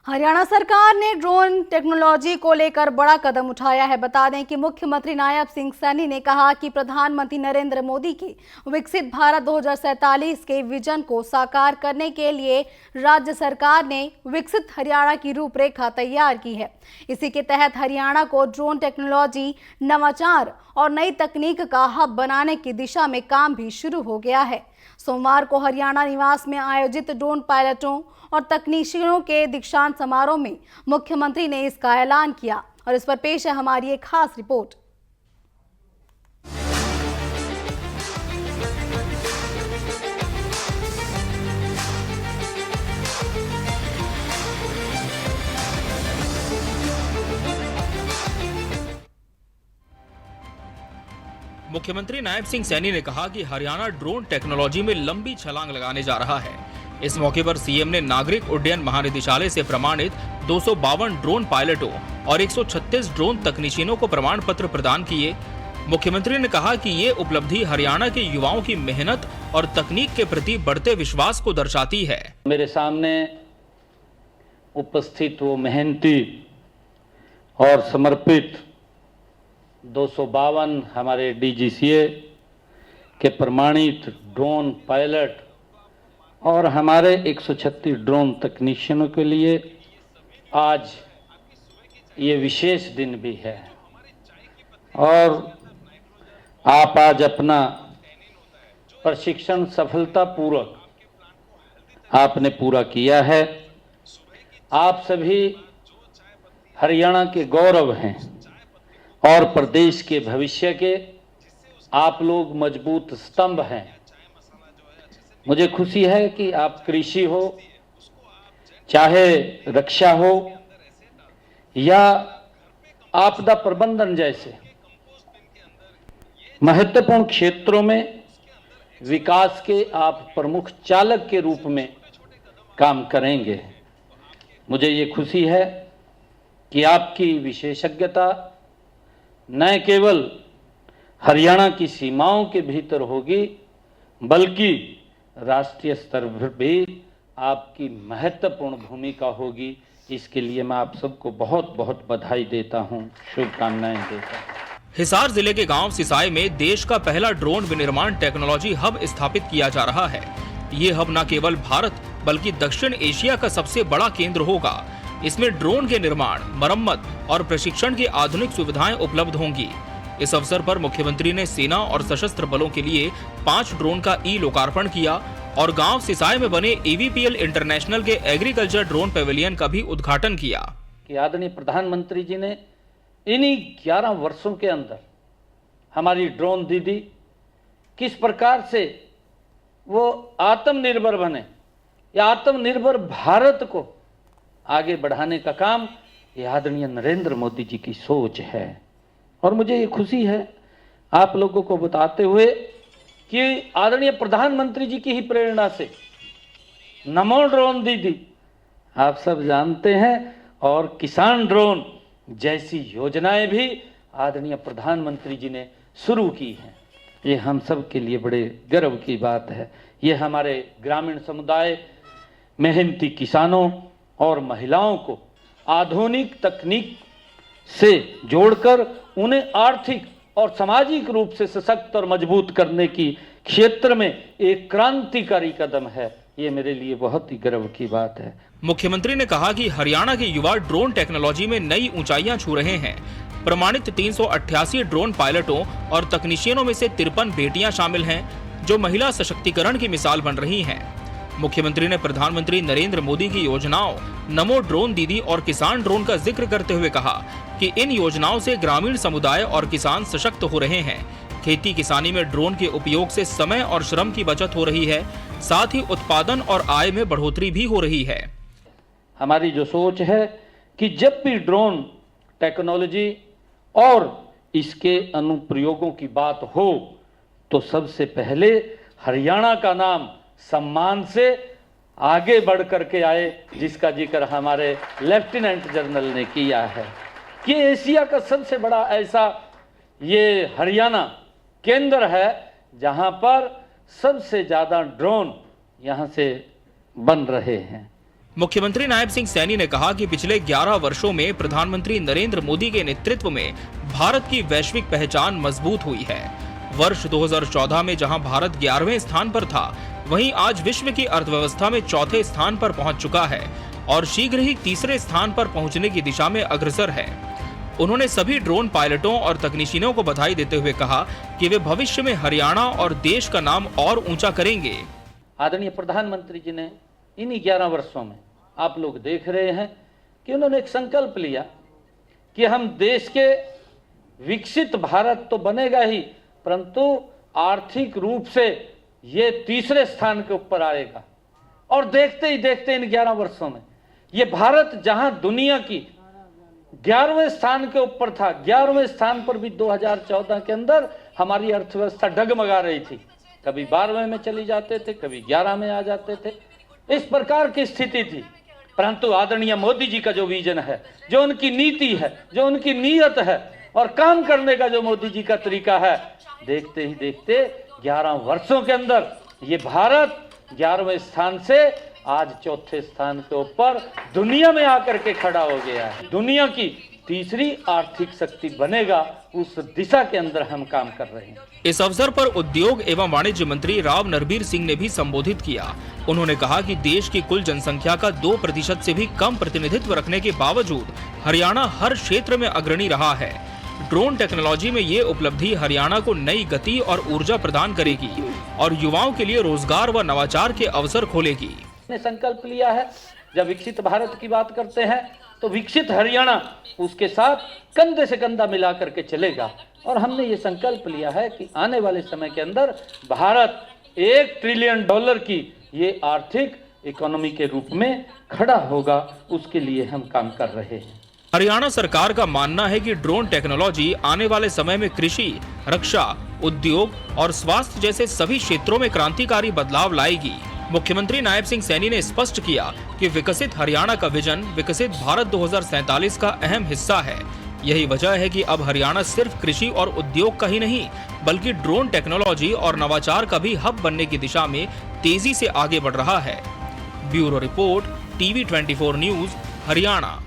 हरियाणा सरकार ने drone technology को लेकर बड़ा कदम उठाया है। बता दें कि मुख्यमंत्री नायब सिंह सैनी ने कहा कि प्रधानमंत्री नरेंद्र मोदी के विकसित भारत 2047 के विजन को साकार करने के लिए राज्य सरकार ने विकसित हरियाणा की रूपरेखा तैयार की है। इसी के तहत हरियाणा को ड्रोन टेक्नोलॉजी, नवाचार और नई तकनीक का हब बनाने की दिशा में काम भी शुरू हो गया है। सोमवार को हरियाणा निवास में आयोजित ड्रोन पायलटों और तकनीशियनों के दीक्षांत समारोह में मुख्यमंत्री ने इसका ऐलान किया और इस पर पेश है हमारी एक खास रिपोर्ट। मुख्यमंत्री नायब सिंह सैनी ने कहा कि हरियाणा ड्रोन टेक्नोलॉजी में लंबी छलांग लगाने जा रहा है। इस मौके पर सीएम ने नागरिक उड्डयन महानिदेशालय से प्रमाणित 252 ड्रोन पायलटों और 136 ड्रोन तकनीशियनों को प्रमाण पत्र प्रदान किए। मुख्यमंत्री ने कहा कि ये उपलब्धि हरियाणा के युवाओं की मेहनत और तकनीक के प्रति बढ़ते विश्वास को दर्शाती है। मेरे सामने उपस्थित वो मेहनती और समर्पित 252 हमारे डीजीसीए के प्रमाणित ड्रोन पायलट और हमारे 136 ड्रोन तकनीशियनों के लिए आज ये विशेष दिन भी है और आप आज अपना प्रशिक्षण सफलतापूर्वक आपने पूरा किया है। आप सभी हरियाणा के गौरव हैं और प्रदेश के भविष्य के आप लोग मजबूत स्तंभ हैं। मुझे खुशी है कि आप कृषि हो, चाहे रक्षा हो या आपदा प्रबंधन जैसे महत्वपूर्ण क्षेत्रों में विकास के आप प्रमुख चालक के रूप में काम करेंगे। मुझे ये खुशी है कि आपकी विशेषज्ञता न केवल हरियाणा की सीमाओं के भीतर होगी बल्कि राष्ट्रीय स्तर पर भी आपकी महत्वपूर्ण भूमिका होगी। इसके लिए मैं आप सबको बहुत बहुत बधाई देता हूं, शुभकामनाएं देता हूं। हिसार जिले के गांव सिसाई में देश का पहला ड्रोन विनिर्माण टेक्नोलॉजी हब स्थापित किया जा रहा है। ये हब न केवल भारत बल्कि दक्षिण एशिया का सबसे बड़ा केंद्र होगा। इसमें ड्रोन के निर्माण, मरम्मत और प्रशिक्षण की आधुनिक सुविधाएं उपलब्ध होंगी। इस अवसर पर मुख्यमंत्री ने सेना और सशस्त्र बलों के लिए 5 ड्रोन का लोकार्पण किया और गांव सिसाई में बने EVPL इंटरनेशनल के एग्रीकल्चर ड्रोन पेविलियन का भी उद्घाटन किया। कि आदरणीय प्रधानमंत्री जी ने इन्हीं 11 वर्षों के अंदर हमारी ड्रोन दीदी किस प्रकार से वो आत्मनिर्भर बने या आत्मनिर्भर भारत को आगे बढ़ाने का काम ये आदरणीय नरेंद्र मोदी जी की सोच है। और मुझे ये खुशी है आप लोगों को बताते हुए कि आदरणीय प्रधानमंत्री जी की ही प्रेरणा से नमो ड्रोन दीदी आप सब जानते हैं और किसान ड्रोन जैसी योजनाएं भी आदरणीय प्रधानमंत्री जी ने शुरू की हैं। ये हम सब के लिए बड़े गर्व की बात है। ये हमारे ग्रामीण समुदाय, मेहनती किसानों और महिलाओं को आधुनिक तकनीक से जोड़कर उन्हें आर्थिक और सामाजिक रूप से सशक्त और मजबूत करने की क्षेत्र में एक क्रांतिकारी कदम है। ये मेरे लिए बहुत ही गर्व की बात है। मुख्यमंत्री ने कहा कि हरियाणा के युवा ड्रोन टेक्नोलॉजी में नई ऊंचाइयां छू रहे हैं। प्रमाणित 388 ड्रोन पायलटों और तकनीशियनों में से 53 बेटियां शामिल हैं, जो महिला सशक्तिकरण की मिसाल बन रही हैं। मुख्यमंत्री ने प्रधानमंत्री नरेंद्र मोदी की योजनाओं नमो ड्रोन दीदी और किसान ड्रोन का जिक्र करते हुए कहा कि इन योजनाओं से ग्रामीण समुदाय और किसान सशक्त हो रहे हैं। खेती किसानी में ड्रोन के उपयोग से समय और श्रम की बचत हो रही है, साथ ही उत्पादन और आय में बढ़ोतरी भी हो रही है। हमारी जो सोच है कि जब भी ड्रोन टेक्नोलॉजी और इसके अनुप्रयोगों की बात हो तो सबसे पहले हरियाणा का नाम सम्मान से आगे बढ़ करके आए, जिसका जिक्र हमारे लेफ्टिनेंट जनरल ने किया है कि एशिया का सबसे बड़ा ऐसा ये हरियाणा केंद्र है जहां पर सबसे ज़्यादा ड्रोन यहाँ से बन रहे हैं। मुख्यमंत्री नायब सिंह सैनी ने कहा कि पिछले 11 वर्षों में प्रधानमंत्री नरेंद्र मोदी के नेतृत्व में भारत की वैश्विक पहचान मजबूत हुई है। वर्ष 2014 में जहां भारत 11वें स्थान पर था, वहीं आज विश्व की अर्थव्यवस्था में चौथे स्थान पर पहुंच चुका है और शीघ्र ही तीसरे स्थान पर पहुंचने की दिशा में अग्रसर है। उन्होंने सभी ड्रोन पायलटों और तकनीशियनों को बधाई देते हुए कहा कि वे भविष्य में हरियाणा और देश का नाम और ऊंचा करेंगे। आदरणीय प्रधानमंत्री जी ने इन्हीं 11 वर्षों में, आप लोग देख रहे हैं कि उन्होंने एक संकल्प लिया कि हम देश के विकसित भारत तो बनेगा ही, परंतु आर्थिक रूप से ये तीसरे स्थान के ऊपर आएगा। और देखते ही देखते इन 11 वर्षों में ये भारत जहां दुनिया की 11वें स्थान के ऊपर था, 11वें स्थान पर भी 2014 के अंदर हमारी अर्थव्यवस्था डगमगा रही थी। कभी 12वें में चली जाते थे, कभी 11 में आ जाते थे, इस प्रकार की स्थिति थी। परंतु आदरणीय मोदी जी का जो विजन है, जो उनकी नीति है, जो उनकी नीयत है और काम करने का जो मोदी जी का तरीका है, देखते ही देखते 11 वर्षों के अंदर ये भारत 11वें स्थान से आज चौथे स्थान के ऊपर दुनिया में आकर के खड़ा हो गया है। दुनिया की तीसरी आर्थिक शक्ति बनेगा, उस दिशा के अंदर हम काम कर रहे हैं। इस अवसर पर उद्योग एवं वाणिज्य मंत्री राव नरबीर सिंह ने भी संबोधित किया। उन्होंने कहा कि देश की कुल जनसंख्या का 2% से भी कम प्रतिनिधित्व रखने के बावजूद हरियाणा हर क्षेत्र में अग्रणी रहा है। ड्रोन टेक्नोलॉजी में ये उपलब्धि हरियाणा को नई गति और ऊर्जा प्रदान करेगी और युवाओं के लिए रोजगार व नवाचार के अवसर खोलेगी। ने संकल्प लिया है, जब विकसित भारत की बात करते हैं तो विकसित हरियाणा उसके साथ कंधे से कंधा मिला करके चलेगा। और हमने ये संकल्प लिया है कि आने वाले समय के अंदर भारत $1 ट्रिलियन की ये आर्थिक इकोनॉमी के रूप में खड़ा होगा, उसके लिए हम काम कर रहे हैं। हरियाणा सरकार का मानना है कि ड्रोन टेक्नोलॉजी आने वाले समय में कृषि, रक्षा, उद्योग और स्वास्थ्य जैसे सभी क्षेत्रों में क्रांतिकारी बदलाव लाएगी। मुख्यमंत्री नायब सिंह सैनी ने स्पष्ट किया कि विकसित हरियाणा का विजन विकसित भारत 2047 का अहम हिस्सा है। यही वजह है कि अब हरियाणा सिर्फ कृषि और उद्योग का ही नहीं, बल्कि ड्रोन टेक्नोलॉजी और नवाचार का भी हब बनने की दिशा में तेजी से आगे बढ़ रहा है। Bureau report, TV24 news, Haryana.